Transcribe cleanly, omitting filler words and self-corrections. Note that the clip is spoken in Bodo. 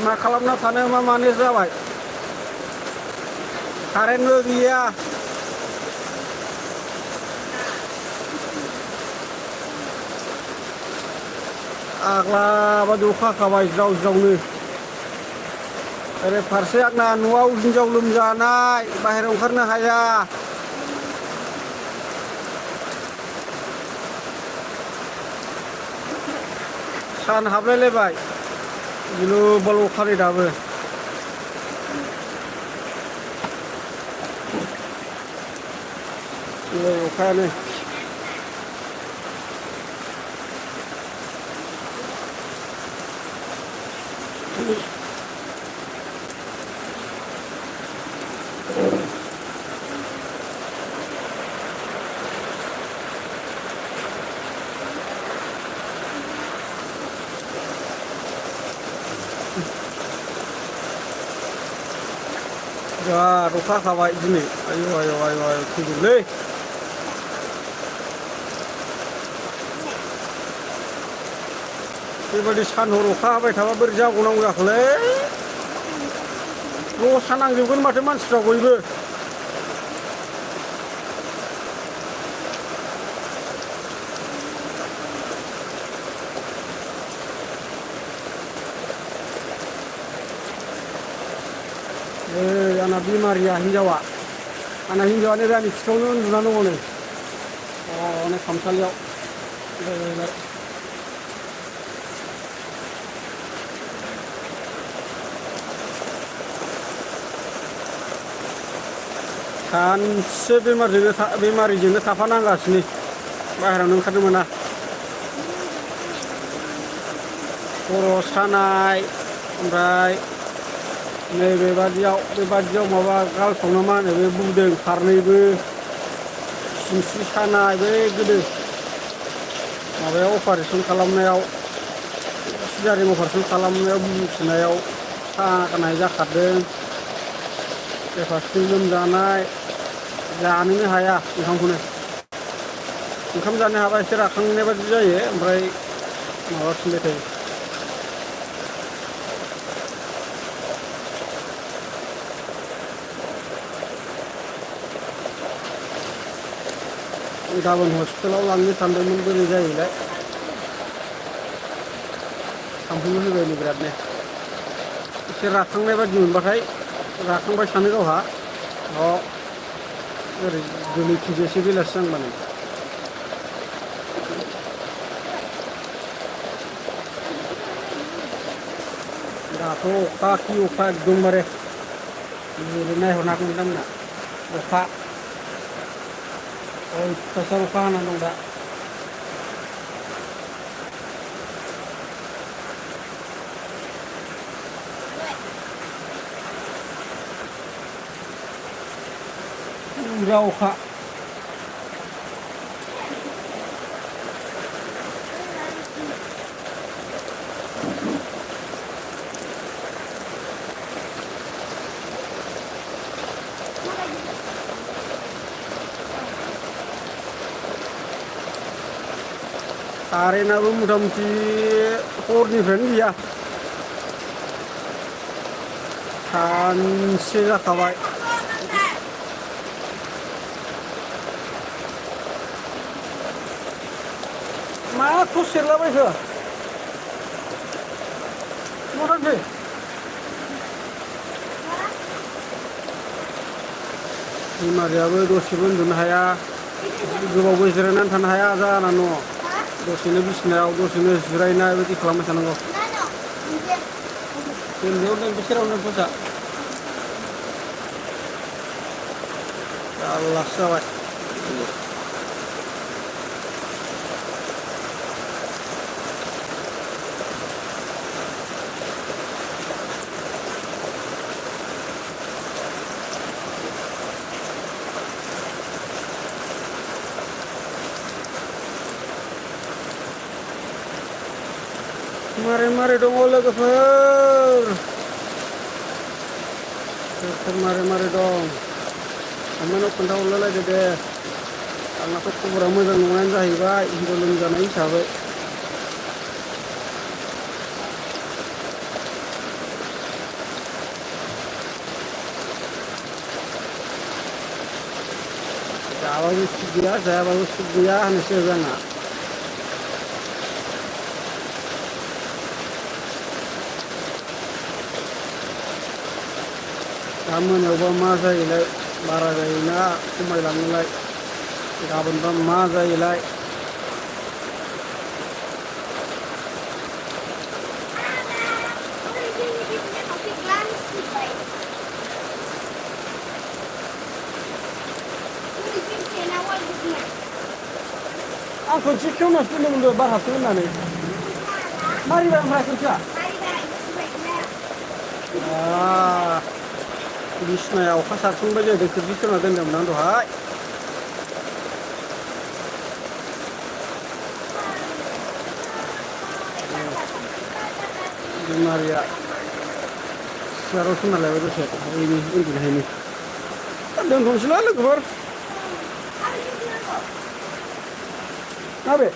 मा खालामना थानो मा मानो जाबाय कारेन्टबो गैया आग्ला बादि अखा हाखाबाय ज्राव ज्रावनो ओरै फारसे आंना न'आव हिनजाव लोमजानाय बाहेरायाव ओंखारनो हाया सान हाबलायलायबाय गिलु बालु अखा नै दाबो अखायानो बिराद अखा हाखाबाय दिनै आयु आयु आयु आयु थैजोबलै बेबायदि सान हर अखा हाबाय थाबा बोरै जाबावनांगौ जाखोलै रसा नांजोबगोन माथो मानसिफ्रा बयबो आंना बेमारिया हिनजावा आंना हिनजावानो रानि खिथावनो उन्दुना दङ नै अनेक खामसालियाव सानसे बेमारिजोंनो थाफानांगासिनो बाहेरायावनो ओंखारनो मोना खर' सानाय ओमफ्राय नै बेबादियाव माबा गालफ्रावनो मा होनो बे बुदों फारनैबो सिनस्रि सानाय बे गोदो माबायाव अपारेसन खालामनायाव सिजारिन अपारेसन खालामनायाव बिजि थुनायाव सानाय जाखादों फारसेथिं लोमजानाय जानोनो हाया ओंखामखौनो ओंखाम जानो हाबा एसे राखांनाय बादि जायो ओमफ्राय माबाफिनबाय थायो गाबोन हस्पिटालाव लांनो सानदोंमोन बोरै जायोलाय थांफैनो होबायनो बिरादनो एसे राखांनाय बादि मोनबाथाय राखांबाय सानो गावहा ओरै गोलैफिनसै एसे बेलासि जांबानो दाथ' अखा खि अखा एकदमबारे ओरै नायहरनो हागोन नोंथांमोना अखा अयथासार अखा हानानै दं दा पुरा अखा कारेन्टआबो मथा मथि हरनिफ्रायनो गैया सानसे जाखाबाय मा थस सेरलाबायखो मा थांखो बेमारियाबो दसेबो उन्दुनो हाया गोबावबो जिरायनानै थानो हाया जानानै दङ दसेनो बिसिनायाव दसेनो जिरायनाय बेबायदि खालामबाय थानांगौ जोंनियाव बे सेरावनो फैसा जारलासो जाबाय मारै दङ लोगोफोर मारै दं आंनाव खोन्थाहरलायलायदो दे आंनाथ' खबरा मोजां नङायानो जाहैबाय हिनजाव लोमजानाय हिसाबै जाबाबो सुख गैया जायाबाबो सुख गैया होननायसो जाबाय आंना। दा मोनायावबा मा जायोलाय बारा जायोना खमायलाङोलाय गाबोनबा मा जायोलाय। आं खनसे खेवनासो दोनदोंमोन बार हाबथों होननानै मारिबाय ओमफ्राय खनसेया बिसिनाया अखा सारसनबाय जादों खोरखि खेवना दोनदोंमोन आं दहाय। बेमारिया सियाराव सोना लायबाय दसे ओरैनो उन्दुनायनि दोनथ'नोसैलै लोगोफोर माबे